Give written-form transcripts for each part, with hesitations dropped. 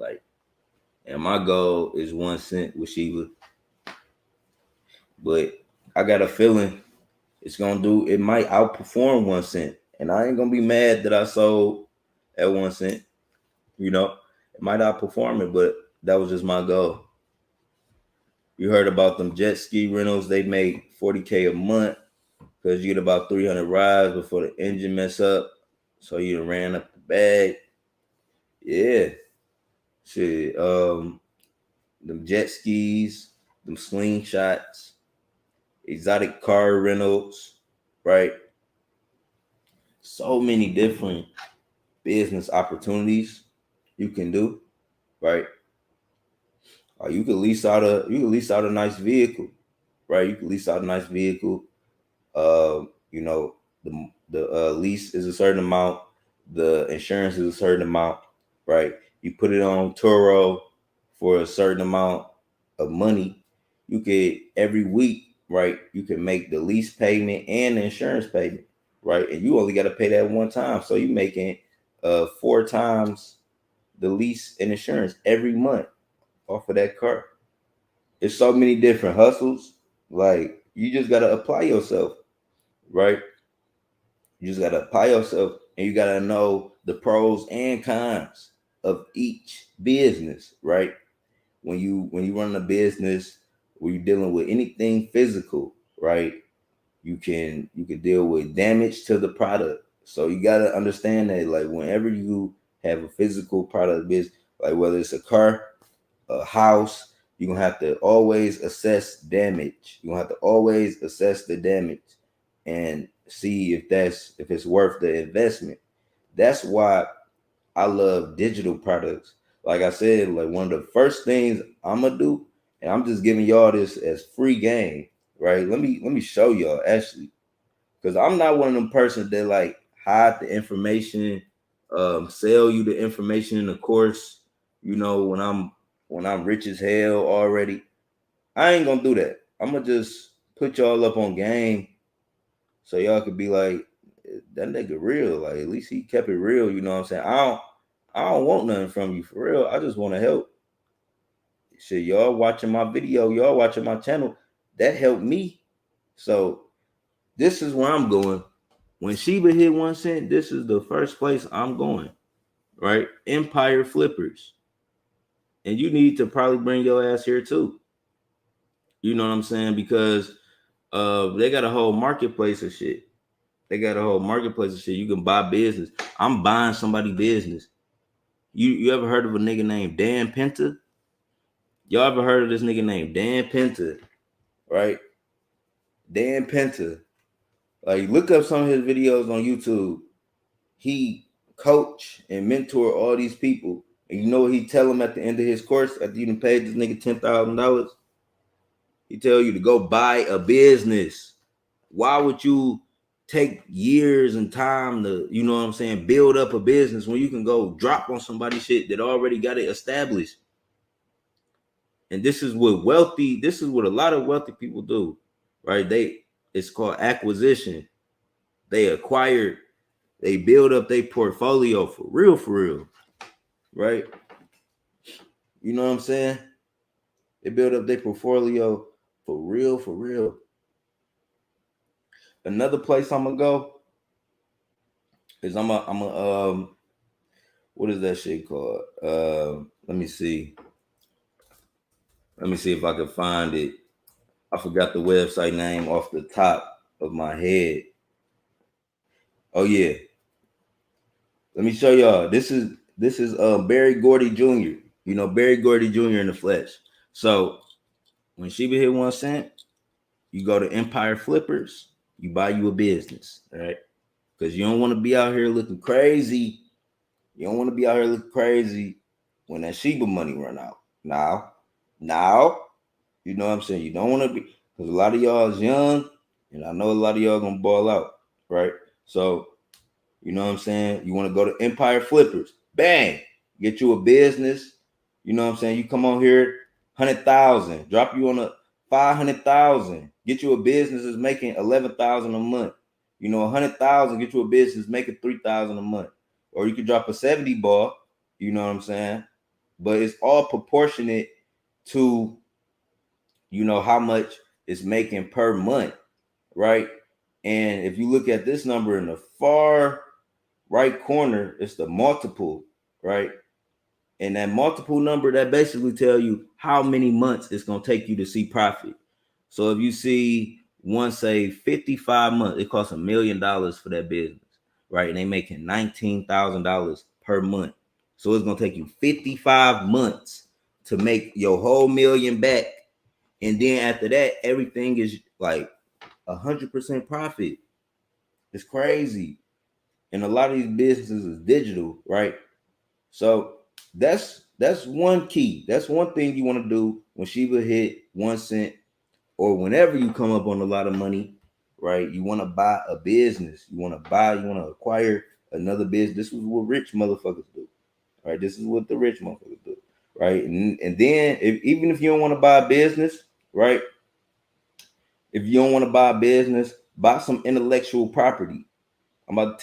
Like, and my goal is 1 cent with Shiba, but I got a feeling it might outperform 1 cent. And I ain't gonna be mad that I sold at 1 cent. You know, it might outperform it, but that was just my goal. You heard about them jet ski rentals? They make 40K a month because you get about 300 rides before the engine mess up. So you ran up the bag. Yeah, shit. Them jet skis, them slingshots, exotic car rentals, right? So many different business opportunities you can do, right? Or you could lease out a nice vehicle, right? You could lease out a nice vehicle. You know, the lease is a certain amount, the insurance is a certain amount, right? You put it on Turo for a certain amount of money. You could every week, right? You can make the lease payment and the insurance payment, right? And you only got to pay that one time, so you're making 4 times the lease and insurance every month off of that car. It's so many different hustles. Like you just gotta apply yourself, right? You just gotta apply yourself, and you gotta know the pros and cons of each business, right? When you run a business where you're dealing with anything physical, right? You can deal with damage to the product. So you gotta understand that, like whenever you have a physical product business, like whether it's a car, a house, you're gonna have to always assess damage. You're gonna have to always assess the damage and see if it's worth the investment. That's why I love digital products. Like I said, like one of the first things I'm gonna do, and I'm just giving y'all this as free game, right? Let me show y'all actually, because I'm not one of them persons that like hide the information, sell you the information in the course. You know, when I'm rich as hell already, I ain't gonna do that. I'm gonna just put y'all up on game so y'all could be like, that nigga real. Like at least he kept it real. You know what I'm saying? I don't want nothing from you for real. I just want to help. Shit, y'all watching my video, y'all watching my channel, that helped me. So this is where I'm going. When Shiba hit 1 cent, this is the first place I'm going. Right? Empire Flippers. And you need to probably bring your ass here too. You know what I'm saying? Because they got a whole marketplace of shit. They got a whole marketplace of shit. You can buy business. I'm buying somebody business. You ever heard of a nigga named Dan Penta? Y'all ever heard of this nigga named Dan Penta? Right? Dan Penta. Like look up some of his videos on YouTube. He coach and mentor all these people. And you know what he tell them at the end of his course after you done paid this nigga $10,000? He tell you to go buy a business. Why would you take years and time to, you know what I'm saying, build up a business when you can go drop on somebody's shit that already got it established? And this is what a lot of wealthy people do, right? It's called acquisition. They build up their portfolio for real, right? You know what I'm saying? They build up their portfolio for real. Another place I'm gonna go is what is that shit called? Let me see. Let me see if I can find it. I forgot the website name off the top of my head. Oh yeah. Let me show y'all. This is Barry Gordy Jr. You know Barry Gordy Jr. in the flesh. So when Shiba hit 1 cent, you go to Empire Flippers, you buy you a business, all right? Because you don't want to be out here looking crazy. You don't want to be out here looking crazy when that Shiba money run out. Now, you know what I'm saying? You don't want to be, because a lot of y'all is young, and I know a lot of y'all gonna ball out, right? So, you know what I'm saying? You want to go to Empire Flippers, bang, get you a business. You know what I'm saying? You come on here, 100,000, drop you on a 500,000, get you a business that's making 11,000 a month. You know, 100,000, get you a business making 3,000 a month. Or you could drop a 70 ball, you know what I'm saying? but it's all proportionate to, you know, how much it's making per month, right? And if you look at this number in the far right corner, it's the multiple, right? And that multiple number, that basically tell you how many months it's gonna take you to see profit. So if you see one say 55 months, it costs $1 million for that business, right? And they making $19,000 per month. So it's gonna take you 55 months to make your whole million back. And then after that, everything is like 100% profit. It's crazy. And a lot of these businesses is digital, right? So that's one key. That's one thing you want to do when Shiba hit 1 cent, or whenever you come up on a lot of money, right? You want to buy a business. You want to acquire another business. This is what rich motherfuckers do, right? This is what the rich motherfuckers do, right? And then even if you don't want to buy a business, right? If you don't want to buy a business, buy some intellectual property. I'm gonna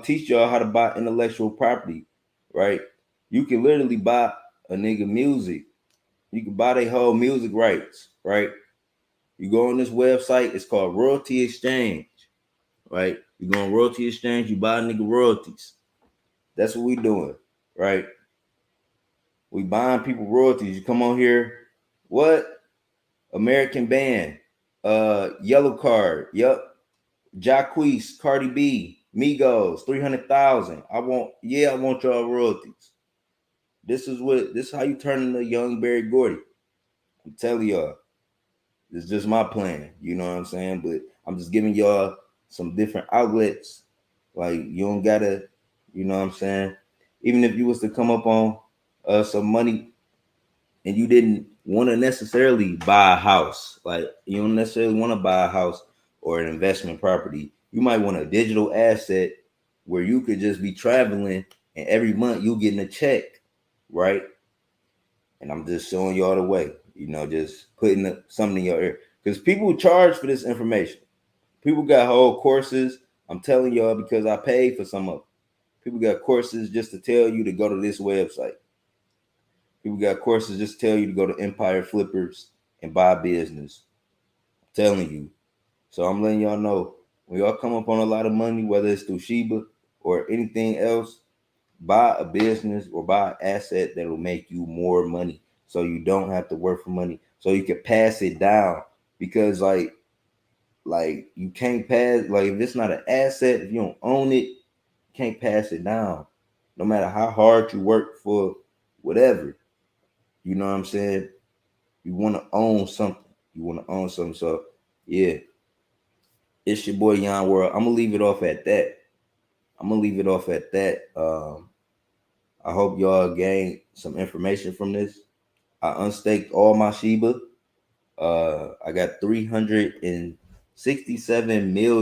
teach y'all how to buy intellectual property, right? You can literally buy a nigga music. You can buy their whole music rights, right? You go on this website, it's called Royalty Exchange, right? You go on Royalty Exchange, you buy a nigga royalties. That's what we doing, right? We buying people royalties. You come on here, what? American Band, Yellow Card, yep. Jacquees, Cardi B, Migos, 300,000. I want y'all royalties. This is how you turn into young Barry Gordy. I'm telling y'all, it's just my plan. You know what I'm saying? But I'm just giving y'all some different outlets. Like you don't gotta, you know what I'm saying? Even if you was to come up on some money and you didn't want to necessarily buy a house, like you don't necessarily want to buy a house or an investment property, you might want a digital asset where you could just be traveling and every month you getting a check, right? And I'm just showing y'all the way, you know, just putting something in your ear, because people charge for this information. People got whole courses. I'm telling y'all because I paid for some of them. People got courses just to tell you to go to this website. People got courses just tell you to go to Empire Flippers and buy business. I'm telling you. So I'm letting y'all know, when y'all come up on a lot of money, whether it's through Shiba or anything else, buy a business or buy an asset that will make you more money, so you don't have to work for money, so you can pass it down. Because like you can't pass, like if it's not an asset, if you don't own it, you can't pass it down. No matter how hard you work for whatever. You know what I'm saying? You want to own something. You want to own something. So yeah, it's your boy Yon World. I'm gonna leave it off at that. I hope y'all gain some information from this. I unstaked all my Shiba. I got 367 million